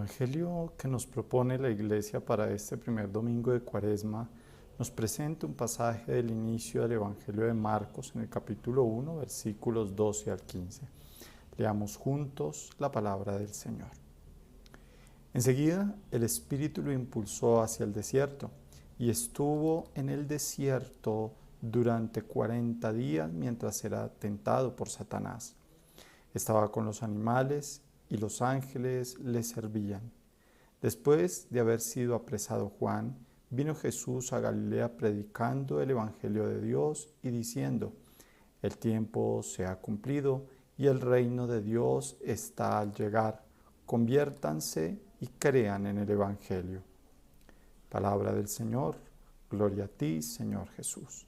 Evangelio que nos propone la Iglesia para este primer domingo de Cuaresma nos presenta un pasaje del inicio del Evangelio de Marcos en el capítulo 1, versículos 12 al 15. Leamos juntos la palabra del Señor. Enseguida el Espíritu lo impulsó hacia el desierto y estuvo en el desierto durante 40 días mientras era tentado por Satanás. Estaba con los animales y los ángeles le servían. Después de haber sido apresado Juan, vino Jesús a Galilea predicando el Evangelio de Dios y diciendo: el tiempo se ha cumplido y el reino de Dios está al llegar. Conviértanse y crean en el Evangelio. Palabra del Señor. Gloria a ti, Señor Jesús.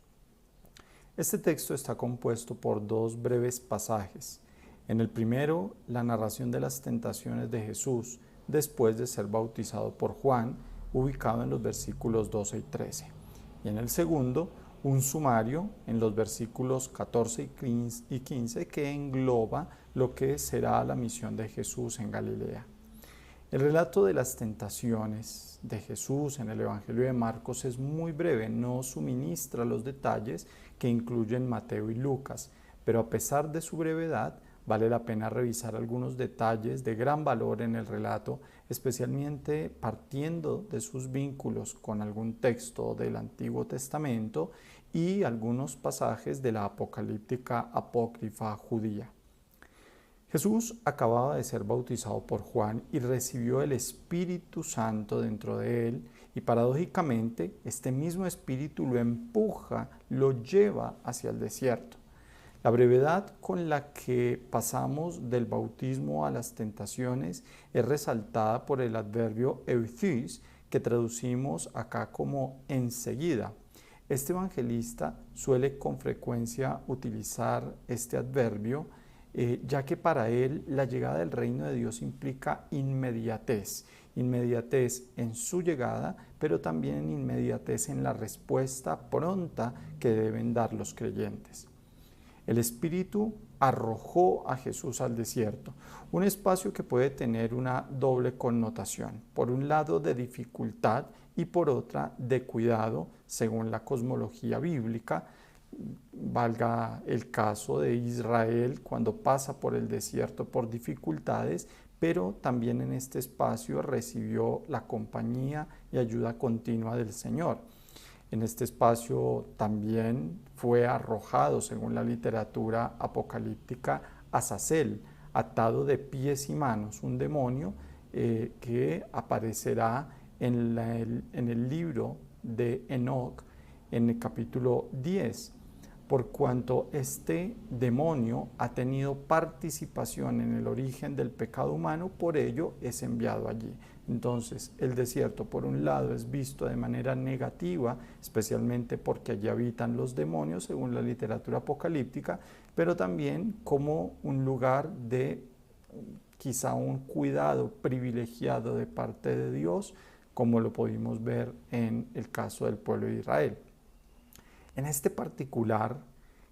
Este texto está compuesto por dos breves pasajes. En el primero, la narración de las tentaciones de Jesús después de ser bautizado por Juan, ubicado en los versículos 12 y 13. Y en el segundo, un sumario en los versículos 14 y 15 que engloba lo que será la misión de Jesús en Galilea. El relato de las tentaciones de Jesús en el Evangelio de Marcos es muy breve, no suministra los detalles que incluyen Mateo y Lucas, pero a pesar de su brevedad, vale la pena revisar algunos detalles de gran valor en el relato, especialmente partiendo de sus vínculos con algún texto del Antiguo Testamento y algunos pasajes de la apocalíptica apócrifa judía. Jesús acababa de ser bautizado por Juan y recibió el Espíritu Santo dentro de él y paradójicamente este mismo Espíritu lo empuja, lo lleva hacia el desierto. La brevedad con la que pasamos del bautismo a las tentaciones es resaltada por el adverbio euthys, que traducimos acá como enseguida. Este evangelista suele con frecuencia utilizar este adverbio, ya que para él la llegada del reino de Dios implica inmediatez en su llegada, pero también inmediatez en la respuesta pronta que deben dar los creyentes. El Espíritu arrojó a Jesús al desierto, un espacio que puede tener una doble connotación, por un lado de dificultad y por otra de cuidado, según la cosmología bíblica. Valga el caso de Israel cuando pasa por el desierto por dificultades, pero también en este espacio recibió la compañía y ayuda continua del Señor. En este espacio también fue arrojado, según la literatura apocalíptica, Azazel, atado de pies y manos, un demonio que aparecerá en el libro de Enoc en el capítulo 10. Por cuanto este demonio ha tenido participación en el origen del pecado humano, por ello es enviado allí. Entonces, el desierto, por un lado, es visto de manera negativa, especialmente porque allí habitan los demonios, según la literatura apocalíptica, pero también como un lugar de quizá un cuidado privilegiado de parte de Dios, como lo pudimos ver en el caso del pueblo de Israel. En este particular,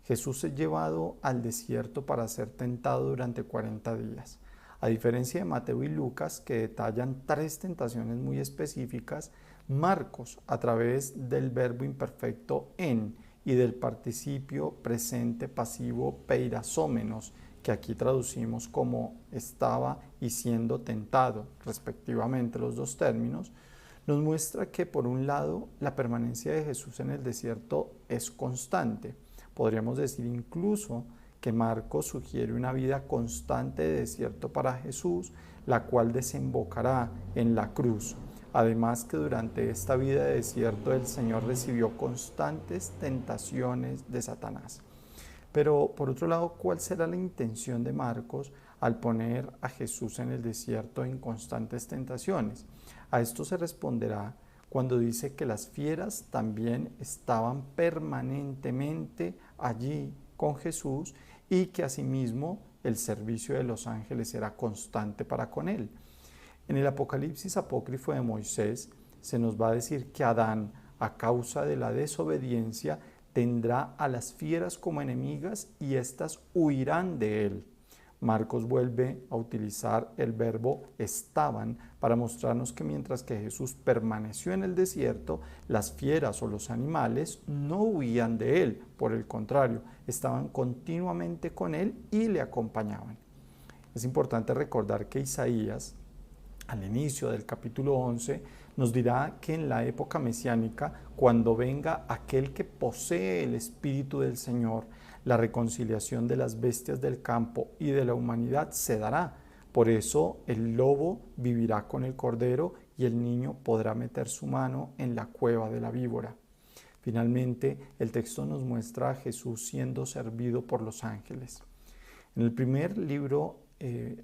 Jesús es llevado al desierto para ser tentado durante 40 días. A diferencia de Mateo y Lucas, que detallan 3 tentaciones muy específicas, Marcos, a través del verbo imperfecto en y del participio presente pasivo peirazómenos, que aquí traducimos como estaba y siendo tentado, respectivamente los dos términos, nos muestra que, por un lado, la permanencia de Jesús en el desierto es constante. Podríamos decir incluso que Marcos sugiere una vida constante de desierto para Jesús, la cual desembocará en la cruz. Además que durante esta vida de desierto el Señor recibió constantes tentaciones de Satanás. Pero, por otro lado, ¿cuál será la intención de Marcos al poner a Jesús en el desierto en constantes tentaciones? A esto se responderá cuando dice que las fieras también estaban permanentemente allí con Jesús y que asimismo el servicio de los ángeles era constante para con él. En el Apocalipsis apócrifo de Moisés se nos va a decir que Adán, a causa de la desobediencia, tendrá a las fieras como enemigas y éstas huirán de él. Marcos vuelve a utilizar el verbo estaban para mostrarnos que mientras que Jesús permaneció en el desierto, las fieras o los animales no huían de él, por el contrario, estaban continuamente con él y le acompañaban. Es importante recordar que Isaías, al inicio del capítulo 11, nos dirá que en la época mesiánica, cuando venga aquel que posee el Espíritu del Señor, la reconciliación de las bestias del campo y de la humanidad se dará. Por eso el lobo vivirá con el cordero y el niño podrá meter su mano en la cueva de la víbora. Finalmente, el texto nos muestra a Jesús siendo servido por los ángeles. En el primer libro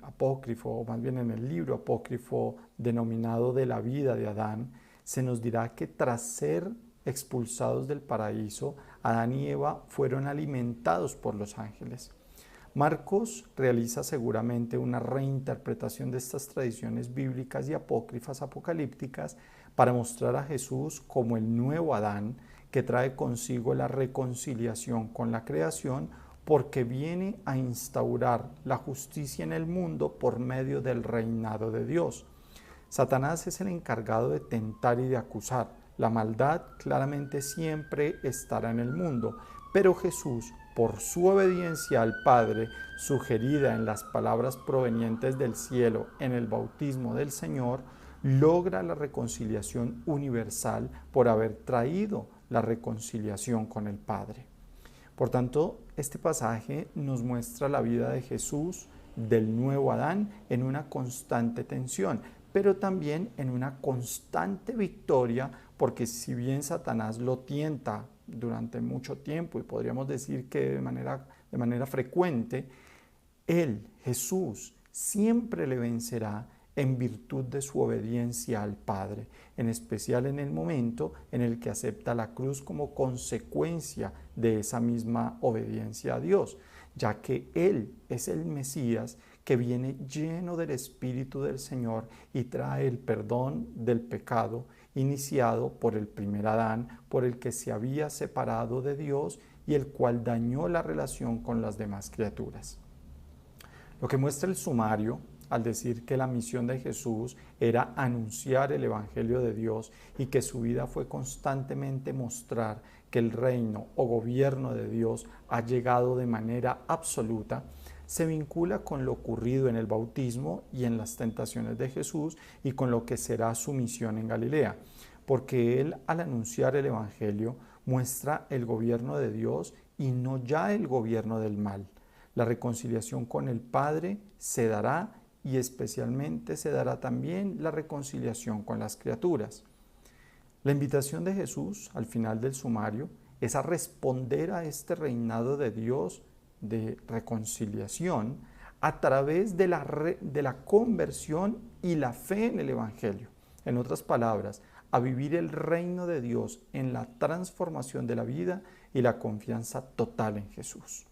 apócrifo, o más bien en el libro apócrifo denominado de la vida de Adán, se nos dirá que tras ser expulsados del paraíso, Adán y Eva fueron alimentados por los ángeles. Marcos realiza seguramente una reinterpretación de estas tradiciones bíblicas y apócrifas apocalípticas para mostrar a Jesús como el nuevo Adán que trae consigo la reconciliación con la creación, porque viene a instaurar la justicia en el mundo por medio del reinado de Dios. Satanás es el encargado de tentar y de acusar. La maldad claramente siempre estará en el mundo, pero Jesús, por su obediencia al Padre, sugerida en las palabras provenientes del cielo en el bautismo del Señor, logra la reconciliación universal por haber traído la reconciliación con el Padre. Por tanto, este pasaje nos muestra la vida de Jesús, del nuevo Adán, en una constante tensión, pero también en una constante victoria, porque si bien Satanás lo tienta durante mucho tiempo, y podríamos decir que de manera frecuente, él, Jesús, siempre le vencerá en virtud de su obediencia al Padre, en especial en el momento en el que acepta la cruz como consecuencia de esa misma obediencia a Dios, ya que Él es el Mesías que viene lleno del Espíritu del Señor y trae el perdón del pecado iniciado por el primer Adán, por el que se había separado de Dios y el cual dañó la relación con las demás criaturas. Lo que muestra el sumario al decir que la misión de Jesús era anunciar el Evangelio de Dios y que su vida fue constantemente mostrar que el reino o gobierno de Dios ha llegado de manera absoluta, se vincula con lo ocurrido en el bautismo y en las tentaciones de Jesús y con lo que será su misión en Galilea, porque él al anunciar el Evangelio muestra el gobierno de Dios y no ya el gobierno del mal. La reconciliación con el Padre se dará y especialmente se dará también la reconciliación con las criaturas. La invitación de Jesús al final del sumario es a responder a este reinado de Dios de reconciliación a través de la conversión y la fe en el Evangelio. En otras palabras, a vivir el reino de Dios en la transformación de la vida y la confianza total en Jesús.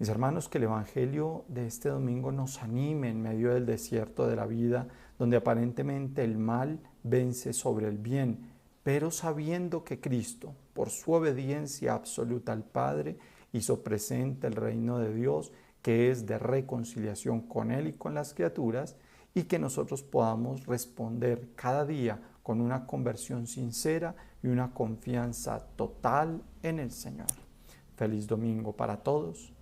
Mis hermanos, que el Evangelio de este domingo nos anime en medio del desierto de la vida, donde aparentemente el mal vence sobre el bien, pero sabiendo que Cristo, por su obediencia absoluta al Padre, hizo presente el reino de Dios, que es de reconciliación con Él y con las criaturas, y que nosotros podamos responder cada día con una conversión sincera y una confianza total en el Señor. Feliz domingo para todos.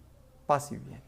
Paz y bien.